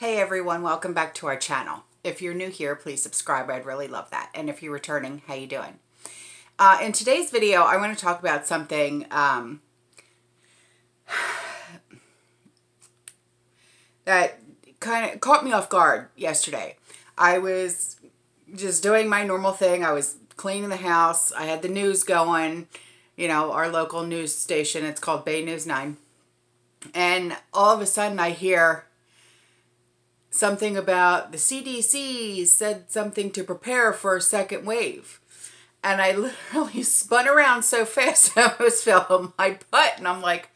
Hey everyone, welcome back to our channel. If you're new here, please subscribe. I'd really love that. And if you're returning, how you doing? In today's video, I want to talk about something that kind of caught me off guard yesterday. I was just doing my normal thing. I was cleaning the house. I had the news going, you know, our local news station. It's called Bay News 9. And all of a sudden I hear something about the CDC said something to prepare for a second wave. And I literally spun around so fast I almost fell on my butt. And I'm like,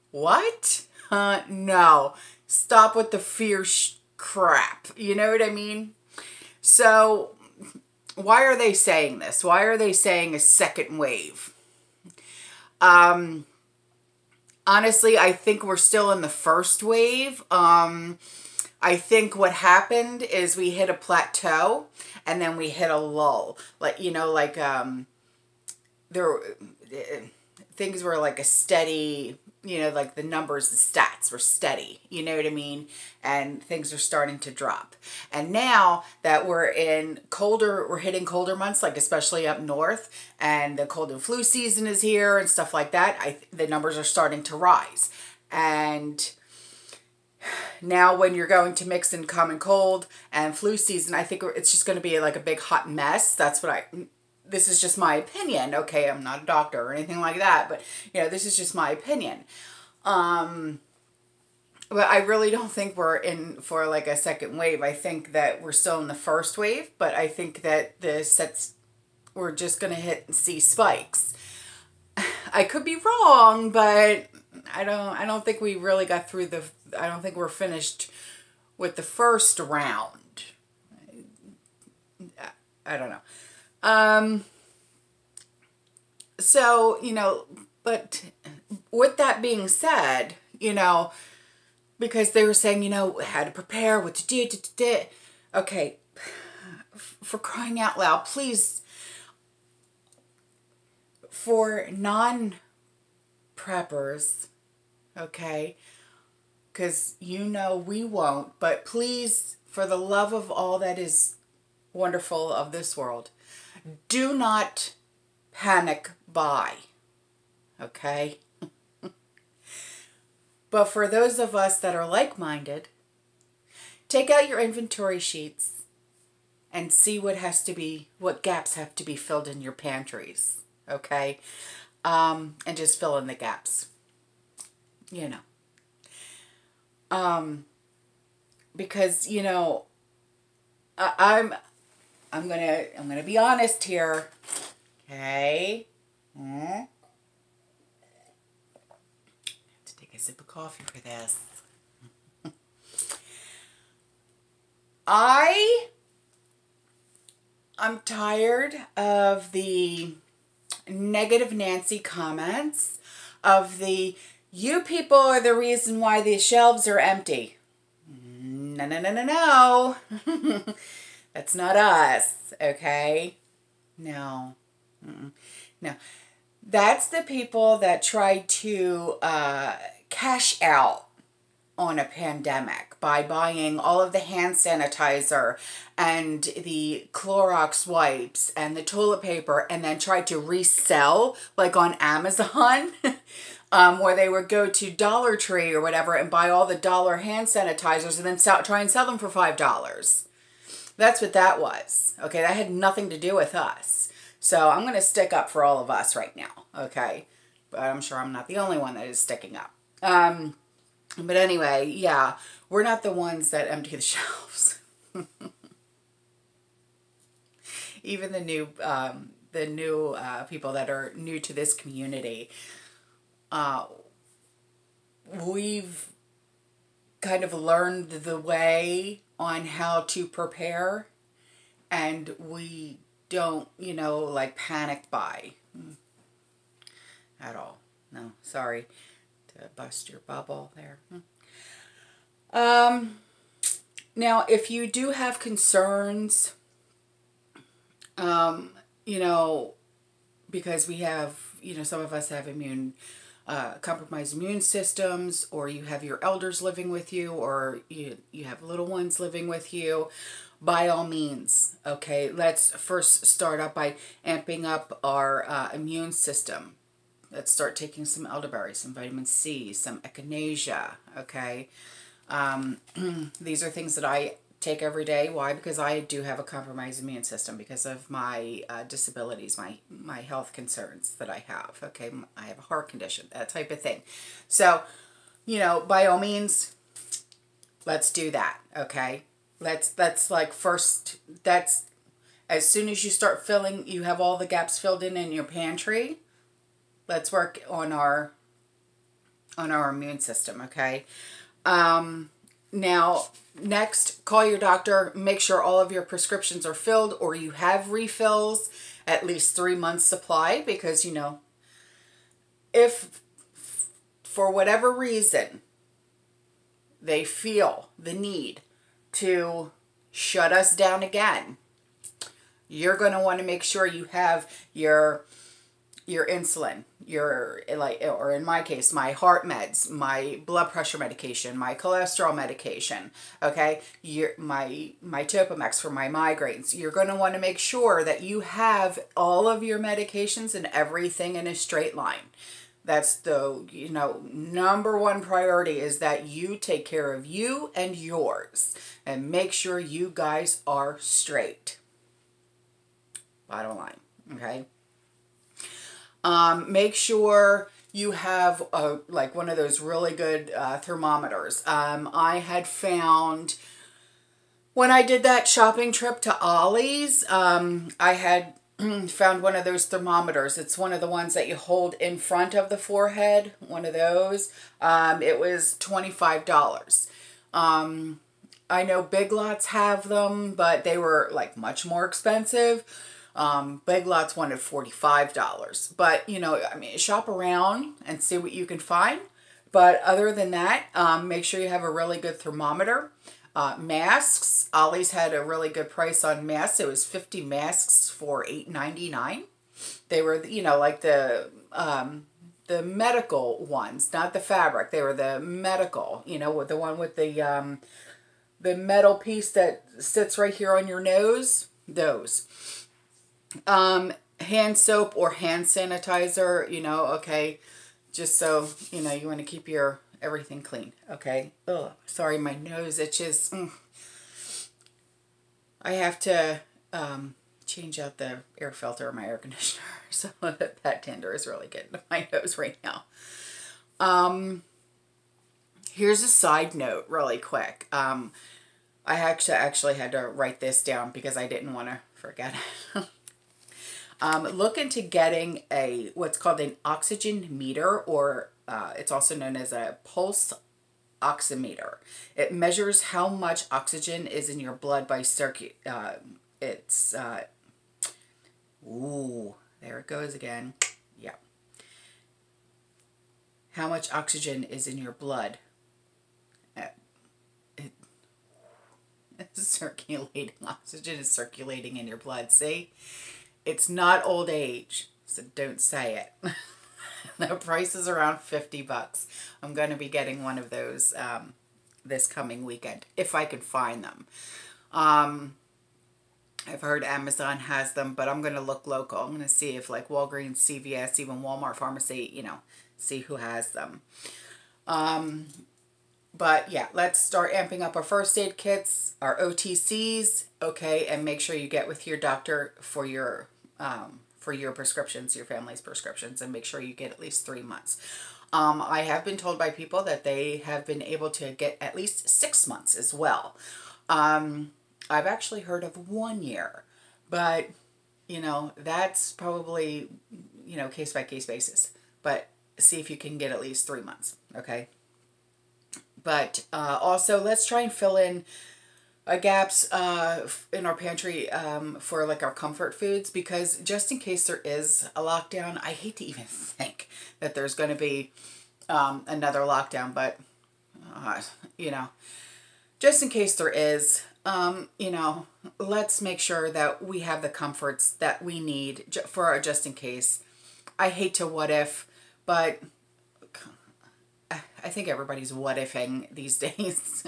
what? No. Stop with the fear crap. You know what I mean? So why are they saying this? Why are they saying a second wave? Honestly, I think we're still in the first wave. I think what happened is we hit a plateau and then we hit a lull. Like, you know, like things were like a steady, you know, like the numbers, the stats were steady, you know what I mean? And things are starting to drop. And now that we're hitting colder months, like especially up north, and the cold and flu season is here and stuff like that, the numbers are starting to rise. And now when you're going to mix in common cold and flu season, I think it's just going to be like a big hot mess. That's what this is just my opinion. Okay, I'm not a doctor or anything like that, but you know, this is just my opinion. But I really don't think we're in for like a second wave. I think that we're still in the first wave, but I think that we're just going to hit and see spikes. I could be wrong, but I don't think we really got through I don't think we're finished with the first round. I don't know. So, you know, but with that being said, you know, because they were saying, you know, how to prepare, what to do, okay, for crying out loud, please, for non-preppers, okay, because you know we won't, but please, for the love of all that is wonderful of this world, do not panic buy, okay? But for those of us that are like-minded, take out your inventory sheets and see what gaps have to be filled in your pantries, okay? And just fill in the gaps, you know. Because, you know, I'm gonna be honest here, okay? Have to take a sip of coffee for this. I'm tired of the negative Nancy comments, of the "you people are the reason why the shelves are empty." No, no, no, no, no. That's not us, okay? No. No. That's the people that tried to cash out on a pandemic by buying all of the hand sanitizer and the Clorox wipes and the toilet paper, and then tried to resell like on Amazon. Where they would go to Dollar Tree or whatever and buy all the dollar hand sanitizers and then try and sell them for $5. That's what that was. Okay, that had nothing to do with us. So I'm going to stick up for all of us right now. Okay, but I'm sure I'm not the only one that is sticking up. But anyway, yeah, we're not the ones that empty the shelves. Even the new people that are new to this community. We've kind of learned the way on how to prepare, and we don't, you know, like panic buy at all. No, sorry to bust your bubble there. Now, if you do have concerns, you know, because we have, you know, some of us have immune compromised immune systems, or you have your elders living with you, or you have little ones living with you, by all means, okay, let's first start up by amping up our immune system. Let's start taking some elderberry, some vitamin C, some echinacea, okay? These are things that I take every day. Why? Because I do have a compromised immune system because of my disabilities, my health concerns that I have, okay? I have a heart condition, that type of thing. So, you know, by all means, let's do that, okay? That's like first, that's as soon as you start filling, you have all the gaps filled in your pantry, let's work on our immune system, okay? Now, next, call your doctor. Make sure all of your prescriptions are filled or you have refills, at least 3 months supply, because, you know, if for whatever reason they feel the need to shut us down again, you're going to want to make sure you have your insulin, your, like, or in my case, my heart meds, my blood pressure medication, my cholesterol medication, okay, my Topomex for my migraines. You're going to want to make sure that you have all of your medications and everything in a straight line. That's the, you know, number one priority, is that you take care of you and yours and make sure you guys are straight. Bottom line, okay? Make sure you have like one of those really good thermometers. I had found, when I did that shopping trip to Ollie's, I had found one of those thermometers. It's one of the ones that you hold in front of the forehead, one of those. It was $25. I know Big Lots have them, but they were like much more expensive. Big Lots wanted $45, but you know, I mean, shop around and see what you can find. But other than that, make sure you have a really good thermometer. Masks, Ollie's had a really good price on masks. It was 50 masks for $8.99. They were, you know, like the medical ones, not the fabric. They were the medical, you know, with the one with the metal piece that sits right here on your nose, those. Hand soap or hand sanitizer, you know, okay, just so, you know, you want to keep your everything clean, okay? Oh, sorry, my nose itches. I have to change out the air filter of my air conditioner, so that tender is really getting to my nose right now. Here's a side note really quick. I actually had to write this down because I didn't want to forget it. Look into getting what's called an oxygen meter, or it's also known as a pulse oximeter. It measures how much oxygen is in your blood by ooh, there it goes again. Yeah. How much oxygen is in your blood? It's circulating. Oxygen is circulating in your blood. See? It's not old age, so don't say it. The price is around $50. I'm going to be getting one of those this coming weekend, if I can find them. I've heard Amazon has them, but I'm going to look local. I'm going to see if like Walgreens, CVS, even Walmart Pharmacy, you know, see who has them. But yeah, let's start amping up our first aid kits, our OTCs, okay, and make sure you get with your doctor for your prescriptions, your family's prescriptions, and make sure you get at least 3 months. I have been told by people that they have been able to get at least 6 months as well. I've actually heard of 1 year, but you know, that's probably, you know, case by case basis, but see if you can get at least 3 months. Okay. But also, let's try and fill in gaps in our pantry for like our comfort foods, because just in case there is a lockdown, I hate to even think that there's going to be another lockdown, but you know, just in case there is, you know, let's make sure that we have the comforts that we need for our just in case. I hate to what if, but I think everybody's what-ifing these days.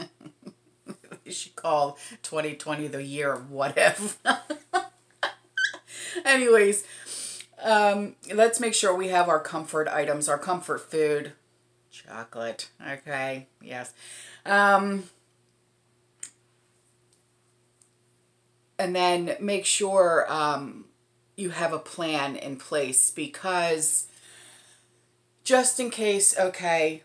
You should call 2020 the year of what if. Anyways, let's make sure we have our comfort items, our comfort food. Chocolate, okay, yes. And then make sure you have a plan in place, because just in case, okay,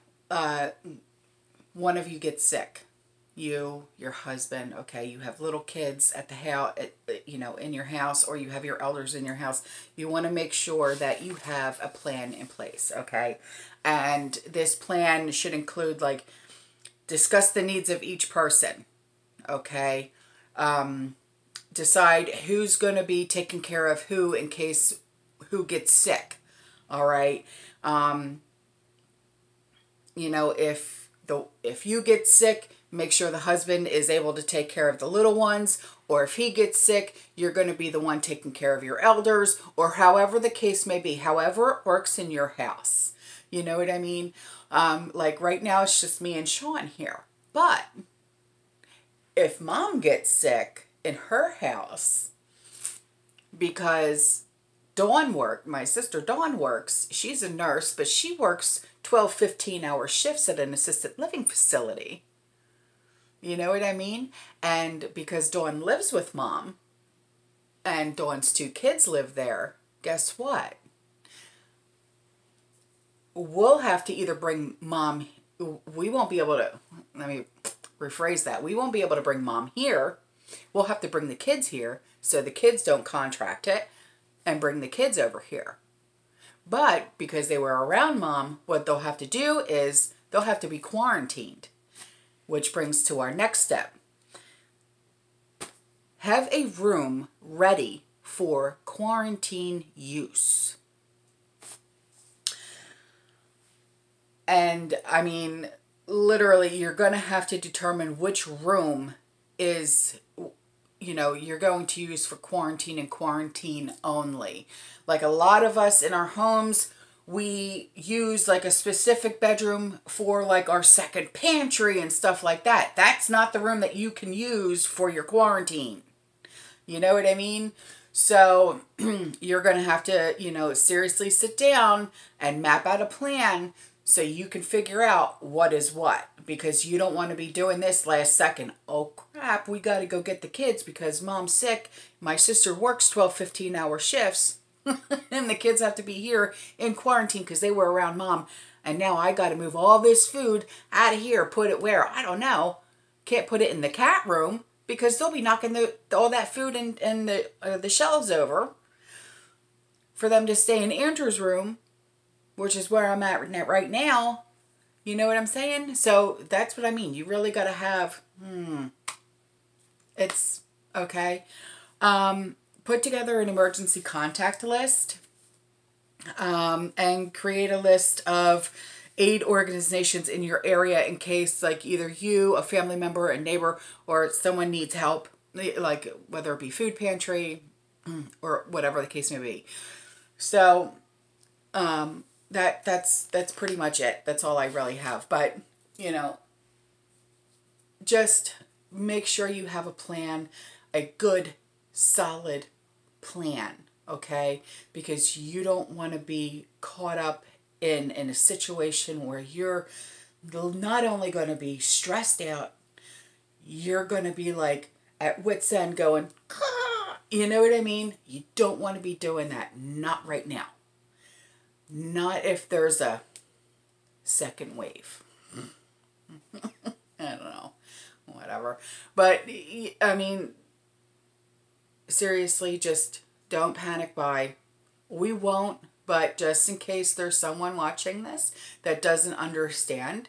one of you gets sick, you, your husband, okay, you have little kids at the house, you know, in your house, or you have your elders in your house, you want to make sure that you have a plan in place, okay? And this plan should include, like, discuss the needs of each person, okay? Decide who's going to be taking care of who in case who gets sick, all right? You know, if you get sick, make sure the husband is able to take care of the little ones, or if he gets sick, you're going to be the one taking care of your elders, or however the case may be, however it works in your house. You know what I mean? Like right now, it's just me and Sean here. But if mom gets sick in her house, because my sister Dawn works, she's a nurse, but she works 12, 15-hour shifts at an assisted living facility. You know what I mean? And because Dawn lives with mom, and Dawn's 2 kids live there, guess what? We'll have to either bring mom, we won't be able to, let me rephrase that. We won't be able to bring mom here. We'll have to bring the kids here so the kids don't contract it, and bring the kids over here. But because they were around mom, what they'll have to do is they'll have to be quarantined, which brings to our next step. Have a room ready for quarantine use. And I mean, literally, you're going to have to determine which room is, you know, you're going to use for quarantine and quarantine only. Like a lot of us in our homes, we use like a specific bedroom for like our second pantry and stuff like that. That's not the room that you can use for your quarantine. You know what I mean? So you're going to have to, you know, seriously sit down and map out a plan so you can figure out what is what, because you don't want to be doing this last second. Oh crap, we got to go get the kids because mom's sick. My sister works 12, 15-hour shifts and the kids have to be here in quarantine because they were around mom. And now I got to move all this food out of here, put it where? I don't know. Can't put it in the cat room because they'll be knocking all that food and the shelves over for them to stay in Andrew's room, which is where I'm at right now. You know what I'm saying? So that's what I mean. You really got to have, it's, okay. Put together an emergency contact list and create a list of aid organizations in your area in case like either you, a family member, a neighbor, or someone needs help, like whether it be food pantry or whatever the case may be. So, that's pretty much it. That's all I really have. But, you know, just make sure you have a plan, a good, solid plan, okay? Because you don't want to be caught up in a situation where you're not only going to be stressed out, you're going to be like at wit's end going, ah! You know what I mean? You don't want to be doing that. Not right now. Not if there's a second wave. I don't know. Whatever. But, I mean, seriously, just don't panic buy. We won't, but just in case there's someone watching this that doesn't understand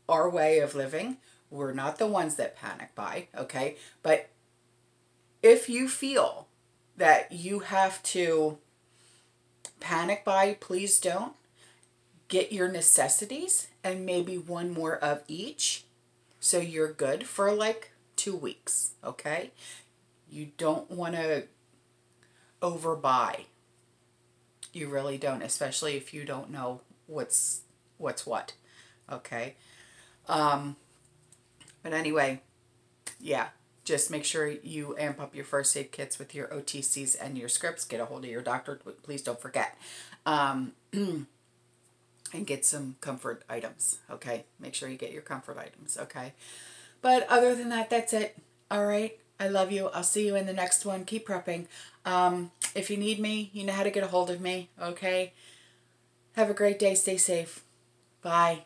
our way of living, we're not the ones that panic buy, okay? But if you feel that you have to panic buy, please don't. Get your necessities and maybe one more of each so you're good for like 2 weeks, okay? You don't want to overbuy. You really don't, especially if you don't know what's what, Okay. But anyway, yeah, just make sure you amp up your first aid kits with your OTCs and your scripts. Get a hold of your doctor. Please don't forget. And get some comfort items. Okay. Make sure you get your comfort items. Okay. But other than that, that's it. All right. I love you. I'll see you in the next one. Keep prepping. If you need me, you know how to get a hold of me. Okay. Have a great day. Stay safe. Bye.